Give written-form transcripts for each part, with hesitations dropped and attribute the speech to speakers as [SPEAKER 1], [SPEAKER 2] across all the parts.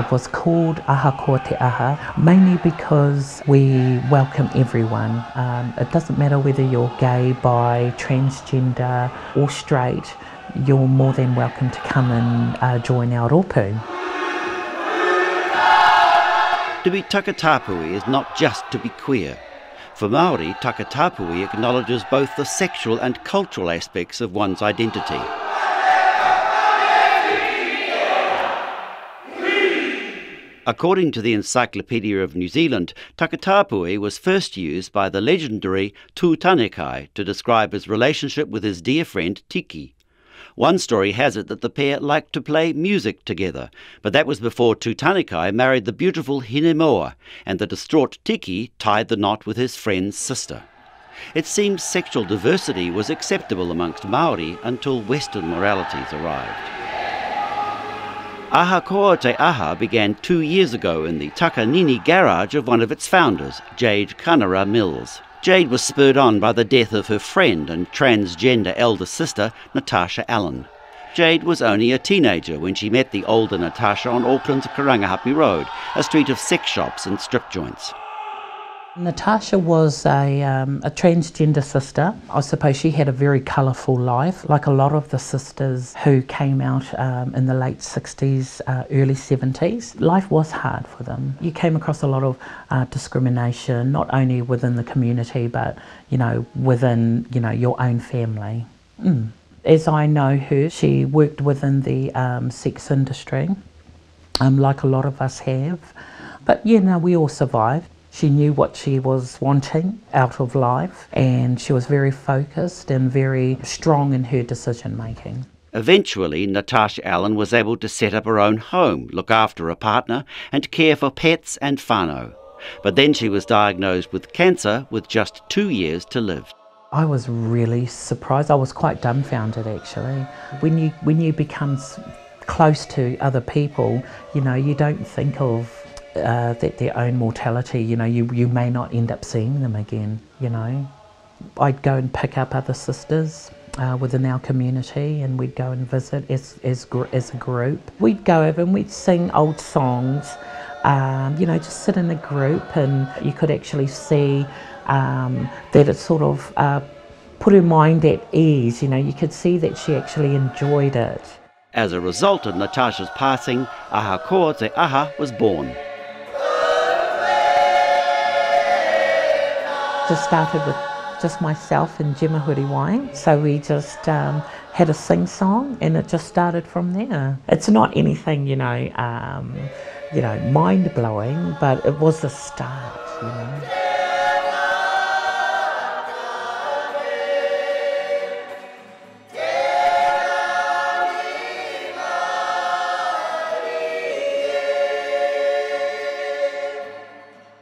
[SPEAKER 1] It was called Ahakoa Te Aha, mainly because we welcome everyone. It doesn't matter whether you're gay, bi, transgender or straight, you're more than welcome to come and join our rōpū.
[SPEAKER 2] To be Takatapui is not just to be queer. For Māori, Takatapui acknowledges both the sexual and cultural aspects of one's identity. According to the Encyclopedia of New Zealand, Takatapui was first used by the legendary Tūtanekai to describe his relationship with his dear friend Tiki. One story has it that the pair liked to play music together, but that was before Tūtanekai married the beautiful Hinemoa, and the distraught Tiki tied the knot with his friend's sister. It seems sexual diversity was acceptable amongst Māori until Western moralities arrived. Ahakoa Te Aha began 2 years ago in the Takanini garage of one of its founders, Jade Kanara Mills. Jade was spurred on by the death of her friend and transgender elder sister, Natasha Allen. Jade was only a teenager when she met the older Natasha on Auckland's Karangahape Road, a street of sex shops and strip joints.
[SPEAKER 1] Natasha was a transgender sister. I suppose she had a very colourful life, like a lot of the sisters who came out in the late 60s, early 70s. Life was hard for them. You came across a lot of discrimination, not only within the community, but, within, your own family. As I know her, she worked within the sex industry, like a lot of us have. But, we all survived. She knew what she was wanting out of life, and she was very focused and very strong in her decision making.
[SPEAKER 2] Eventually, Natasha Allen was able to set up her own home, look after a partner, and care for pets and whānau. But then she was diagnosed with cancer with just 2 years to live.
[SPEAKER 1] I was really surprised. I was quite dumbfounded, actually. When you become close to other people, you don't think of that their own mortality, you may not end up seeing them again, I'd go and pick up other sisters within our community, and we'd go and visit as a group. We'd go over and we'd sing old songs, just sit in a group, and you could actually see that it sort of put her mind at ease, you could see that she actually enjoyed it.
[SPEAKER 2] As a result of Natasha's passing, Ahakoa Te Aha was born.
[SPEAKER 1] Just started with just myself and Gemma Huriwai, so we just had a sing-song, and it just started from there. It's not anything, mind-blowing, but it was the start,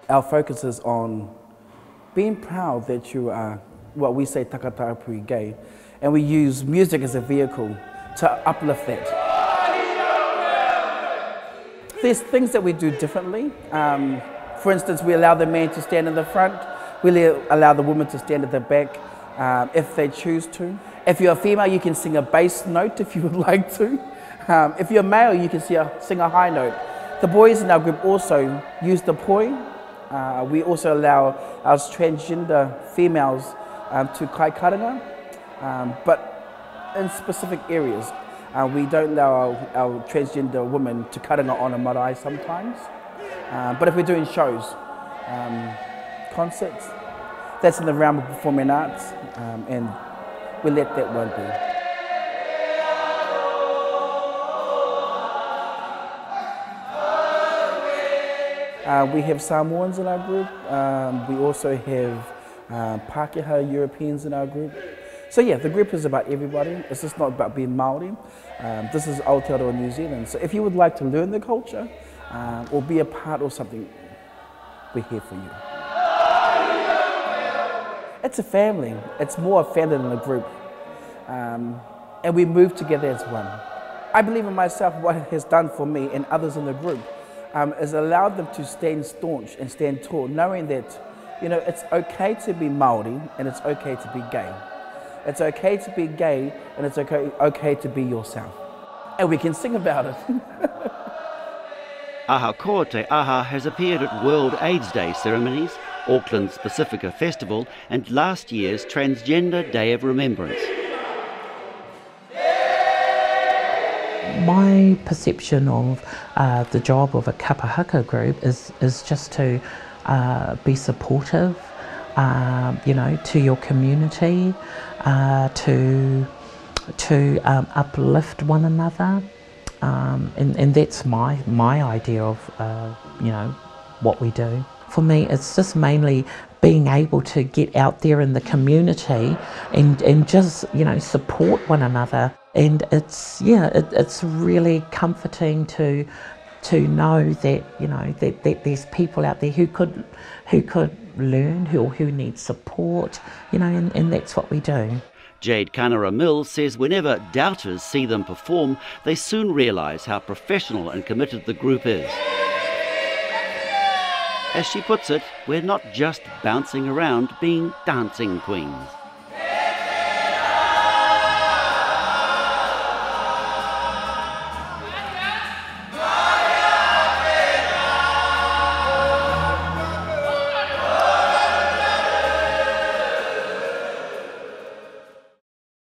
[SPEAKER 3] Our focus is on being proud that you are what we say Takatapui gay, and we use music as a vehicle to uplift that. There's things that we do differently. For instance, we allow the man to stand in the front, we allow the woman to stand at the back if they choose to. If you're a female, you can sing a bass note if you would like to. If you're male, you can sing a high note. The boys in our group also use the poi. We also allow our transgender females to kai karanga, but in specific areas. We don't allow our transgender women to karanga on a marae sometimes. But if we're doing shows, concerts, that's in the realm of performing arts, and we let that one be. We have Samoans in our group. We also have Pākehā Europeans in our group. So yeah, the group is about everybody. It's just not about being Māori. This is Aotearoa New Zealand. So if you would like to learn the culture or be a part of something, we're here for you. It's a family. It's more a family than a group. And we move together as one. I believe in myself, what it has done for me and others in the group has allowed them to stand staunch and stand tall, knowing that, it's okay to be Māori and it's okay to be gay. It's okay to be gay and it's okay to be yourself. And we can sing about it.
[SPEAKER 2] Ahakoa Te Aha has appeared at World AIDS Day ceremonies, Auckland's Pacifica Festival and last year's Transgender Day of Remembrance.
[SPEAKER 1] My perception of the job of a Kapa Haka group is just to be supportive, to your community, to uplift one another, and that's my idea of what we do. For me, it's just mainly being able to get out there in the community and just support one another, and it's really comforting to know that that there's people out there who could learn, who need support, and that's what we do.
[SPEAKER 2] Jade Kanara Mills says whenever doubters see them perform, they soon realise how professional and committed the group is. As she puts it, we're not just bouncing around being dancing queens.